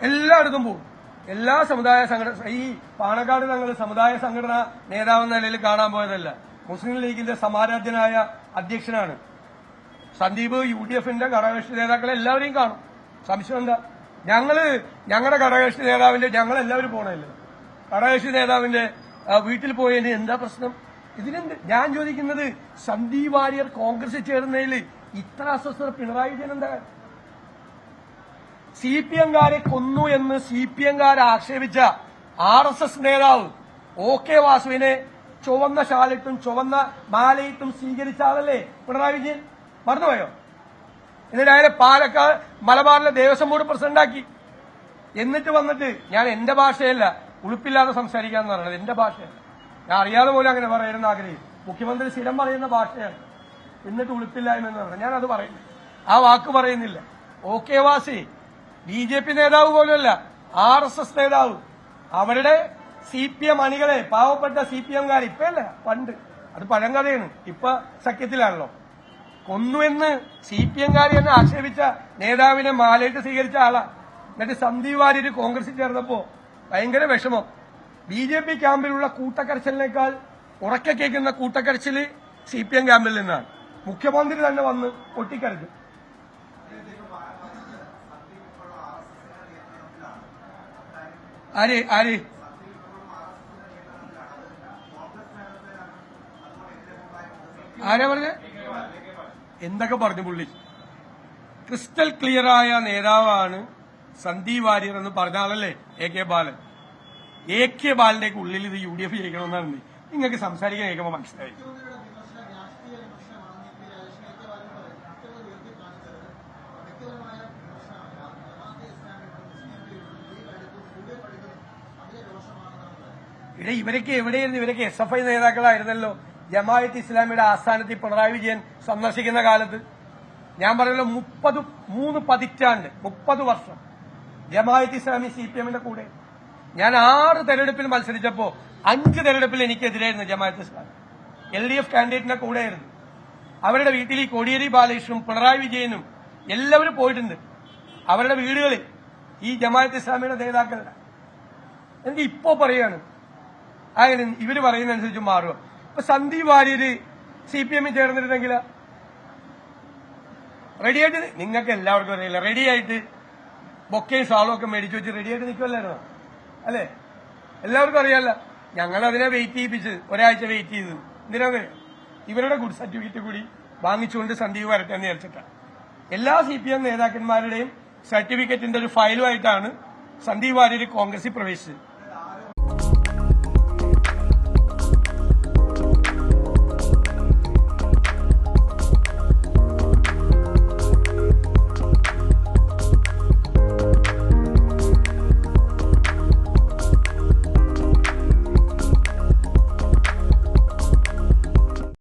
എല്ലായിടത്തും പോകും. എല്ലാ സമുദായ സംഘടന, ഈ പാണക്കാട് ഞങ്ങൾ സമുദായ സംഘടന നേതാവെന്ന നിലയിൽ കാണാൻ പോയതല്ല. മുസ്ലിം ലീഗിന്റെ സമാരാധ്യനായ അധ്യക്ഷനാണ് സന്ദീപ്. UDFന്റെ ഘടകകക്ഷി നേതാക്കളെ എല്ലാവരെയും കാണും. സംശയം എന്താ? ഞങ്ങളുടെ ഘടകകക്ഷി നേതാവിന്റെ ഞങ്ങളെല്ലാവരും പോണല്ലോ. ഘടകകക്ഷി നേതാവിന്റെ വീട്ടിൽ പോയതിന് എന്താ പ്രശ്നം? ഇതിനെന്ത്? ഞാൻ ചോദിക്കുന്നത്, സന്ദീപ് വാര്യർ കോൺഗ്രസിൽ ചേർന്നതിൽ ഇത്ര അസ്വസ്ഥത പിണറായി വിജയൻ എന്താ? CPM-കാരെ കൊന്നു എന്ന് CPM-കാർ ആക്ഷേപിച്ച RSS നേതാവ് OK വാസുവിനെ ചുവന്ന ഷാലിട്ടും ചുവന്ന മാലയിട്ടും സ്വീകരിച്ച ആളല്ലേ പിണറായി വിജയൻ? മറന്നുപോയോ? എന്നിട്ട് അയാളെ പാലക്കാട് മലബാറിലെ ദേവസ്വം ബോർഡ് പ്രസിഡന്റാക്കി. എന്നിട്ട് വന്നിട്ട് ഞാൻ എന്റെ ഭാഷയല്ല ഉളുപ്പില്ലാതെ സംസാരിക്കാന്ന് പറയുന്നത്, എന്റെ ഭാഷയല്ല, ഞാൻ അറിയാതെ പോലും അങ്ങനെ പറയുന്ന ആഗ്രഹിക്കും. മുഖ്യമന്ത്രി സ്ഥിരം പറയുന്ന ഭാഷയാണ്. എന്നിട്ട് ഉളുപ്പില്ലായ്മ എന്ന് പറയുന്നത് ഞാനത് പറയുന്നു, ആ വാക്ക് പറയുന്നില്ല. OK വാസി BJP നേതാവ് പോലുമല്ല, RSS നേതാവ്. അവരുടെ CPM അണികളെ, പാവപ്പെട്ട CPM-കാർ ഇപ്പല്ല, പണ്ട്, അത് പഴങ്കഥയാണ്, ഇപ്പൊ സഖ്യത്തിലാണല്ലോ. കൊന്നുവെന്ന് CPM-കാർ തന്നെ ആക്ഷേപിച്ച നേതാവിനെ മാലയിട്ട് സ്വീകരിച്ച ആളാ. എന്നിട്ട് സന്ദീപ് വാര്യർ കോൺഗ്രസിൽ ചേർന്നപ്പോ ഭയങ്കര വിഷമം. BJP ക്യാമ്പിലുള്ള കൂട്ടക്കരച്ചിലിനേക്കാൾ ഉറക്കെ കേൾക്കുന്ന കൂട്ടക്കരച്ചില് CPM ക്യാമ്പിൽ നിന്നാണ്. മുഖ്യമന്ത്രി തന്നെ വന്ന് പൊട്ടിക്കരച്ചു. ആര് ആര് ആരാ പറഞ്ഞ? എന്തൊക്കെ പറഞ്ഞു പുള്ളി? ക്രിസ്റ്റൽ ക്ലിയറായ നേതാവാണ് സന്ദീപ് വാര്യർ എന്ന് പറഞ്ഞ ആളല്ലേ AK ബാലൻ. AK ബാലന്റെ ഉള്ളിൽ ഇത് UDF ജയിക്കണമെന്നാണ് നിങ്ങൾക്ക് സംസാരിക്കാൻ കേൾക്കുമ്പോൾ മനസ്സിലായി. ഇവരൊക്കെ എവിടെയായിരുന്നു? ഇവരൊക്കെ SFI നേതാക്കളായിരുന്നല്ലോ. ജമാഅത്ത് ഇസ്ലാമിയുടെ ആസ്ഥാനത്ത് പിണറായി വിജയൻ സന്ദർശിക്കുന്ന കാലത്ത് ഞാൻ പറഞ്ഞല്ലോ, 3 പതിറ്റാണ്ട് 30 വർഷം ജമാഅത്ത് ഇസ്ലാമി CPM-ന്റെ കൂടെ. ഞാൻ 6 തെരഞ്ഞെടുപ്പിൽ മത്സരിച്ചപ്പോ 5 തെരഞ്ഞെടുപ്പിൽ എനിക്കെതിരായിരുന്നു ജമാഅത്ത് ഇസ്ലാമി. LDF കാൻഡിഡേറ്റിന്റെ കൂടെയായിരുന്നു. അവരുടെ വീട്ടിൽ ഈ കോടിയേരി ബാലകൃഷ്ണനും പിണറായി വിജയനും എല്ലാവരും പോയിട്ടുണ്ട്. അവരുടെ വീടുകളിൽ ഈ ജമാഅത്ത് ഇസ്ലാമിയുടെ നേതാക്കളുടെ. എനിക്ക് ഇപ്പോ പറയാണ്, അങ്ങനെ ഇവര് പറയുന്നതനുസരിച്ച് മാറുക. ഇപ്പൊ സന്ദീപ് വാര്യര് CPM-ൽ ചേർന്നിരുന്നെങ്കിൽ റെഡിയായിട്ട്, നിങ്ങൾക്ക് എല്ലാവർക്കും അറിയില്ല, റെഡിയായിട്ട് ബൊക്കയും ഷാളും ഒക്കെ മേടിച്ചു വെച്ച് റെഡിയായിട്ട് നിൽക്കുമല്ലായിരുന്നോ? അല്ലേ? എല്ലാവർക്കും അറിയാമല്ല. ഞങ്ങളതിനെ വെയിറ്റ് ചെയ്യിപ്പിച്ച് ഒരാഴ്ച വെയിറ്റ് ചെയ്ത് എന്തിനാണ്? ഇവരുടെ ഗുഡ് സർട്ടിഫിക്കറ്റ് കൂടി വാങ്ങിച്ചുകൊണ്ട് സന്ദീപ് വരട്ടെ എന്ന് വിചാരിച്ചിട്ടാണ്. എല്ലാ CPM നേതാക്കന്മാരുടെയും സർട്ടിഫിക്കറ്റിന്റെ ഒരു ഫയലുമായിട്ടാണ് സന്ദീപ് വാര്യർ കോൺഗ്രസിൽ പ്രവേശിച്ചത്.